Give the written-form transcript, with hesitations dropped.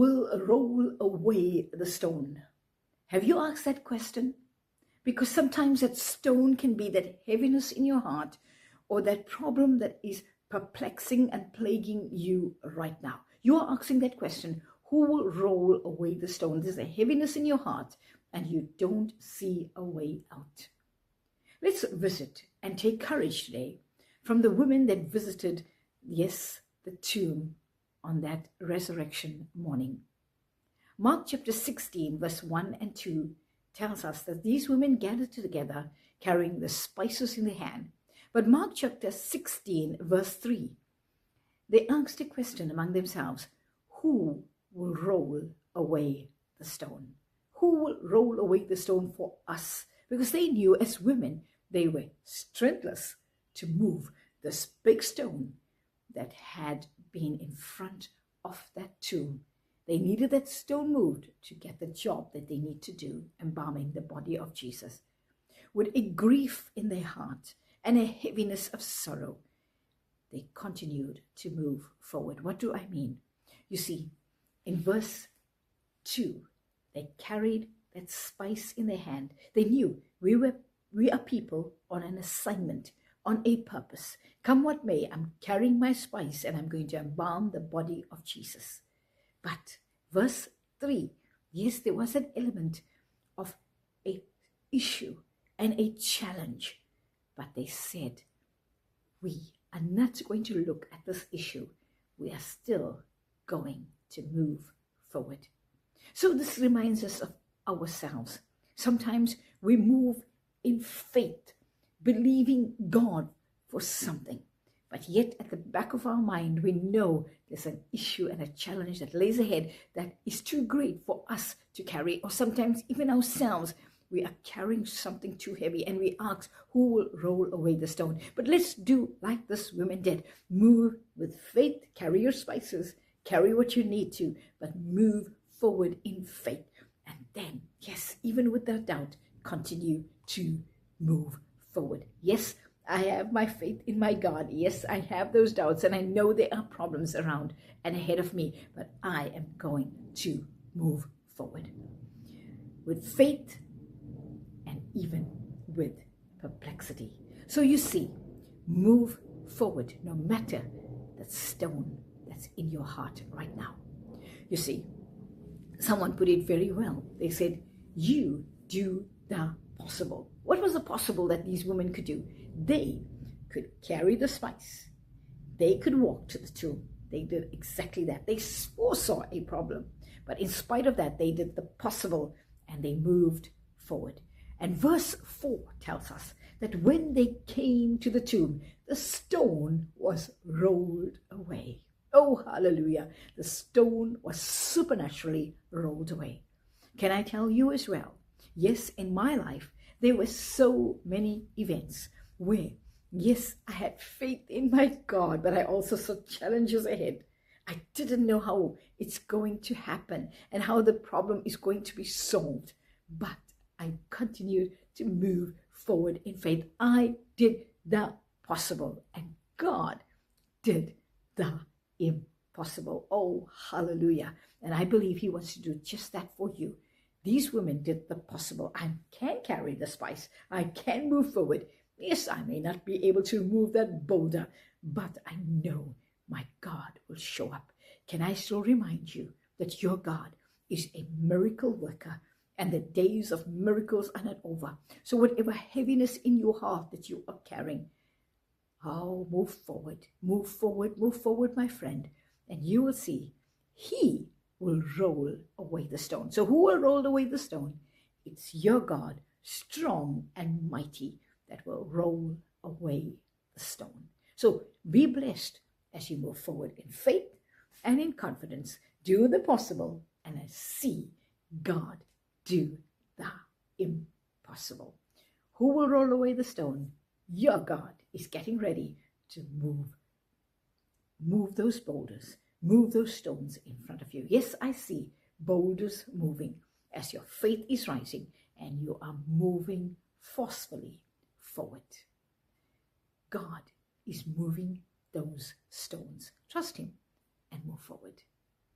will roll away the stone? Have you asked that question? Because sometimes that stone can be that heaviness in your heart or that problem that is perplexing and plaguing you right now. You are asking that question, who will roll away the stone? There's a heaviness in your heart and you don't see a way out. Let's visit and take courage today from the women that visited, yes, the tomb on that resurrection morning. Mark chapter 16, verse 1 and 2 tells us that these women gathered together carrying the spices in their hand. But Mark chapter 16, verse 3, they asked a question among themselves, who will roll away the stone? Who will roll away the stone for us? Because they knew as women, they were strengthless to move this big stone that had been in front of that tomb. They needed that stone moved to get the job that they need to do, embalming the body of Jesus. With a grief in their heart and a heaviness of sorrow, they continued to move forward. What do I mean? You see, in verse 2, they carried that spice in their hand. They knew we are people on an assignment, on a purpose. Come what may, I'm carrying my spice and I'm going to embalm the body of Jesus. But verse 3, yes, there was an element of an issue and a challenge. But they said, we are not going to look at this issue. We are still going to move forward. So this reminds us of ourselves. Sometimes we move in faith, believing God for something. But yet at the back of our mind, we know there's an issue and a challenge that lays ahead that is too great for us to carry. Or sometimes even ourselves, we are carrying something too heavy and we ask, who will roll away the stone? But let's do like this women did. Move with faith, carry your spices, carry what you need to, but move forward in faith. And then, yes, even with that doubt, continue to move forward. Yes, I have my faith in my God. Yes, I have those doubts and I know there are problems around and ahead of me, but I am going to move forward with faith and even with perplexity. So you see, move forward no matter that stone that's in your heart right now. You see, someone put it very well. They said, you do the possible. What was the possible that these women could do? They could carry the spice. They could walk to the tomb. They did exactly that. They foresaw a problem. But in spite of that, they did the possible and they moved forward. And verse 4 tells us that when they came to the tomb, the stone was rolled away. Oh, hallelujah. The stone was supernaturally rolled away. Can I tell you as well? Yes, in my life, there were so many events where, yes, I had faith in my God, but I also saw challenges ahead. I didn't know how it's going to happen and how the problem is going to be solved. But I continued to move forward in faith. I did the possible and God did the impossible. Oh, hallelujah. And I believe he wants to do just that for you. These women did the possible. I can carry the spice. I can move forward. Yes, I may not be able to move that boulder, but I know my God will show up. Can I still remind you that your God is a miracle worker and the days of miracles are not over. So whatever heaviness in your heart that you are carrying, oh, move forward, move forward, move forward, my friend, and you will see he will roll away the stone. So who will roll away the stone? It's your God, strong and mighty, that will roll away the stone. So be blessed as you move forward in faith and in confidence. Do the possible and see God do the impossible. Who will roll away the stone? Your God is getting ready to move those boulders, move those stones in front of you. Yes, I see boulders moving as your faith is rising and you are moving forcefully forward. God is moving those stones. Trust him and move forward.